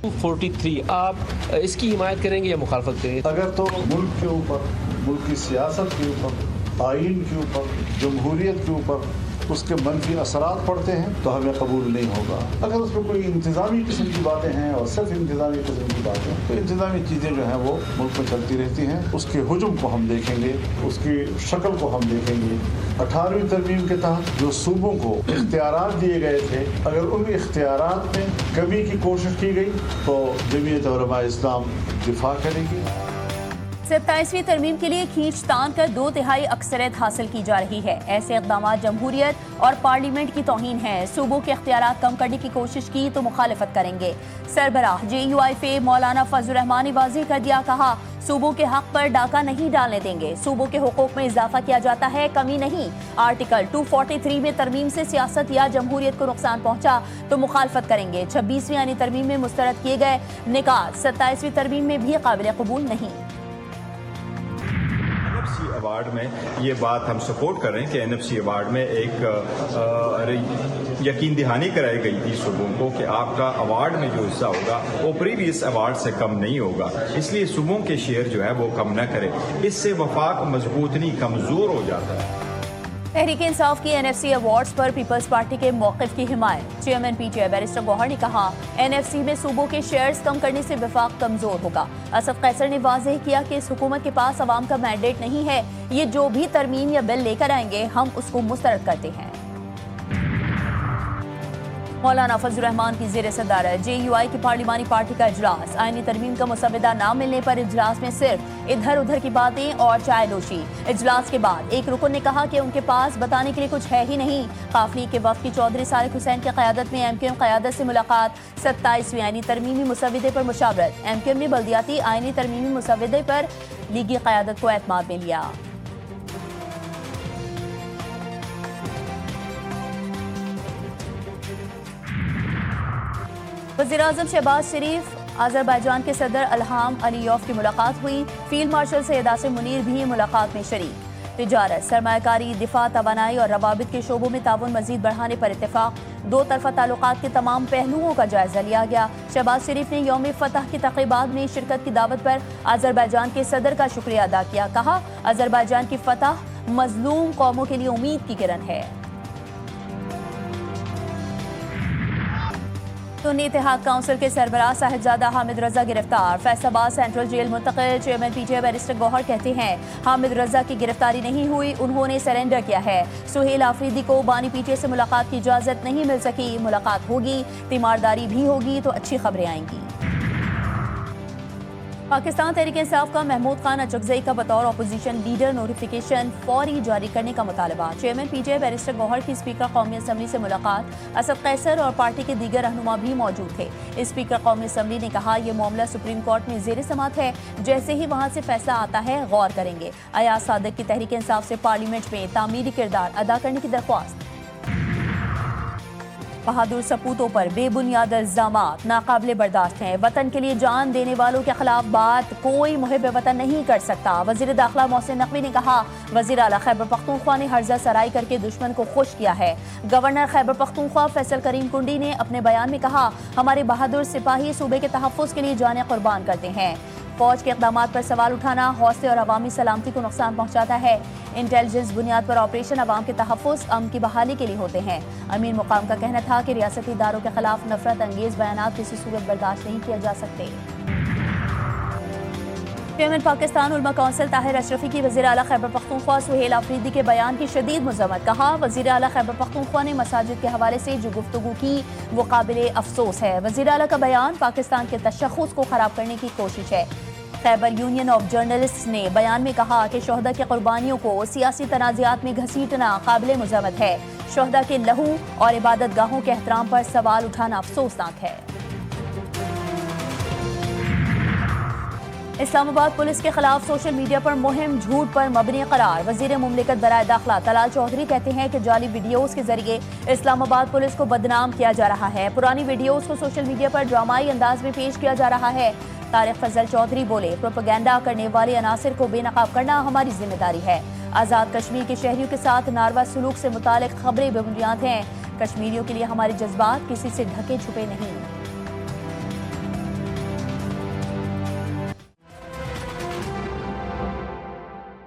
243 आप इसकी हिमायत करेंगे या मुखालफत करेंगे? अगर तो मुल्क के ऊपर, मुल्क की सियासत के ऊपर, आइन के ऊपर, जमहूरियत के ऊपर उसके मनफी असरात पड़ते हैं तो हमें कबूल नहीं होगा। अगर उसमें कोई इंतज़ामी किस्म की बातें हैं और सिर्फ इंतज़ामी किस्म की बातें, तो इंतज़ामी चीज़ें जो हैं वो मुल्क में चलती रहती हैं। उसके हुजूम को हम देखेंगे, उसकी शक्ल को हम देखेंगे। 18वीं तरमीम के तहत जो सूबों को इख्तियारात दिए गए थे, अगर उन इख्तियारात में कमी की कोशिश की गई तो जमीयत उलमा इस्लाम दिफा करेगी। 27वीं तरमीम के लिए खींचतान कर 2/3 अक्सरियत हासिल की जा रही है। ऐसे इक़दाम जमहूरियत और पार्लियामेंट की तौहीन है। सूबों के इख्तियारात कम करने की कोशिश की तो मुखालिफत करेंगे। सरबराह JUIF मौलाना फजल रहमान ने वाज़ेह कर दिया, कहा सूबों के हक पर डाका नहीं डालने देंगे। सूबों के हुकूक में इजाफा किया जाता है, कमी नहीं। आर्टिकल 243 में तरमीम से सियासत या जमहूरियत को नुकसान पहुंचा तो मुखालफत करेंगे। 26वीं यानी तरमीम में मुस्तरद किए गए निकात 27वीं तरमीम में भी काबिल कबूल नहीं। अवार्ड में ये बात हम सपोर्ट कर रहे हैं कि NFC अवार्ड में एक यकीन दहानी कराई गई थी सूबों को कि आपका अवार्ड में जो हिस्सा होगा वो प्रीवियस अवार्ड से कम नहीं होगा, इसलिए सूबों के शेयर जो है वो कम न करें। इससे वफाक मजबूत नहीं, कमज़ोर हो जाता है। तहरीक इंसाफ की NFC अवार्ड्स पर पीपल्स पार्टी के मौक़िफ़ की हिमायत। चेयरमैन PTI बैरिस्टर गौहर ने कहा NFC में सूबों के शेयर्स कम करने से वफाक कमजोर होगा। असद कैसर ने वाज़ेह किया कि इस हुकूमत के पास अवाम का मैंडेट नहीं है। ये जो भी तरमीम या बिल लेकर आएंगे हम उसको मुस्तरद करते हैं। मौलाना फजल रहमान की ज़ेर सदारत JUI की पार्लिमानी पार्टी का इजलास। आईनी तरमीम का मुसविदा न मिलने पर इजलास में सिर्फ इधर उधर की बातें और चाय नोशी। इजलास के बाद एक रुकन ने कहा कि उनके पास बताने के लिए कुछ है ही नहीं। काफिले के वफ्द की चौधरी सारिक हुसैन की क़यादत में MQM क़यादत से मुलाकात। 27वीं आईनी तरमीमी मुसविदे पर मुशावरत। MQM ने बल्दियाती आईनी तरमीमी मुसविदे पर लीगी क़यादत को एतमाद में लिया। वज़ीर-ए-आज़म शहबाज शरीफ अज़रबैजान के सदर इल्हाम अलीयॉफ की मुलाकात हुई। फील्ड मार्शल सैयद आसिम मुनीर भी मुलाकात में शरीक। तिजारत, सरमायाकारी, दिफा, तवानाई और रवाबित के शोबों में ताउन मजीद बढ़ाने पर इत्तेफाक। दो तरफा ताल्लुकात के तमाम पहलुओं का जायजा लिया गया। शहबाज शरीफ ने यौम फतह की तक़रीबात में शिरकत की दावत पर अज़रबैजान के सदर का शुक्रिया अदा किया। कहा अज़रबैजान की फतह मजलूम कौमों के लिए उम्मीद की किरण है। सुन्नी इत्तेहाद काउंसिल के सरबराह साहिबजादा हामिद रजा गिरफ्तार। फैसलाबाद सेंट्रल जेल मुंतकिल। चेयरमैन PTI बैरिस्टर गौहर कहते हैं हामिद रजा की गिरफ्तारी नहीं हुई, उन्होंने सरेंडर किया है। सुहेल आफरीदी को बानी PTI से मुलाकात की इजाजत नहीं मिल सकी। मुलाकात होगी, तीमारदारी भी होगी तो अच्छी खबरें आएंगी। पाकिस्तान तहरीक इंसाफ का महमूद खान अचकज़ई का बतौर अपोजिशन लीडर नोटिफिकेशन फौरी जारी करने का मुतालबा। चेयरमैन PTI बैरिस्टर गौहर की स्पीकर कौमी असम्बली से मुलाकात। असद कैसर और पार्टी के दीगर रहनुमा भी मौजूद थे। स्पीकर कौमी असम्बली ने कहा यह मामला सुप्रीम कोर्ट में ज़ेर समात है, जैसे ही वहाँ से फैसला आता है गौर करेंगे। अयाज सादिक की तहरीक इंसाफ से पार्लियामेंट में तामीरी किरदार अदा करने की दरख्वास्त। बहादुर सपूतों पर बेबुनियाद इल्जामात नाकाबिले बर्दाश्त हैं। वतन के लिए जान देने वालों के खिलाफ बात कोई मुहिब वतन नहीं कर सकता। वजीर दाखिला मोहसिन नकवी ने कहा वजीर आला खैबर पख्तूनख्वा ने हर्जा सराई करके दुश्मन को खुश किया है। गवर्नर खैबर पख्तूनख्वा फैसल करीम कुंडी ने अपने बयान में कहा हमारे बहादुर सिपाही सूबे के तहफ़्फ़ुज़ के लिए जानें कुर्बान करते हैं। फौज के इक़दामात पर सवाल उठाना हौसले और अवामी सलामती को नुकसान पहुँचाता है। इंटेलिजेंस बुनियाद पर ऑपरेशन अवाम के तहफ़्फ़ुज़ अमन की बहाली के लिए होते हैं। अमीर मुकाम का कहना था कि रियासती इदारों के खिलाफ नफरत अंगेज़ बयानात किसी सूरत बर्दाश्त नहीं किया जा सकते। चेयरमैन पाकिस्तान उलमा काउंसिल ताहिर अशरफी की वज़ीर आला खैबर पख्तूनख्वा सुहेल आफरीदी के बयान की शदीद मज़म्मत। कहा वज़ीर आला खैबर पख्तूनख्वा ने मसाजिद के हवाले से जो गुफ्तगू की वो काबिले अफसोस है। वज़ीर आला का बयान पाकिस्तान के तशख़्ख़ुस को ख़राब करने की कोशिश है। खैबर यूनियन ऑफ जर्नलिस्ट्स ने बयान में कहा कि शोहदा की कुर्बानियों को सियासी तनाज़ात में घसीटना काबिले मज़म्मत है। शोहदा के लहू और इबादत गाहों के एहतराम पर सवाल उठाना अफसोसनाक है। इस्लामाबाद पुलिस के खिलाफ सोशल मीडिया पर मुहिम झूठ पर मबनी करार। वजीर मुमलिकत बराए दाखिला तलाल चौधरी कहते हैं कि जाली वीडियोस के जरिए इस्लामाबाद पुलिस को बदनाम किया जा रहा है। पुरानी वीडियोस को सोशल मीडिया पर ड्रामाई अंदाज में पेश किया जा रहा है। तारिक फजल चौधरी बोले प्रोपेगेंडा करने वाले अनासिर को बेनकाब करना हमारी जिम्मेदारी है। आज़ाद कश्मीर के शहरियों के साथ नारवा सलूक से मुतालिक खबरें बेबुनियाद हैं। कश्मीरियों के लिए हमारे जज्बात किसी से ढके छुपे नहीं।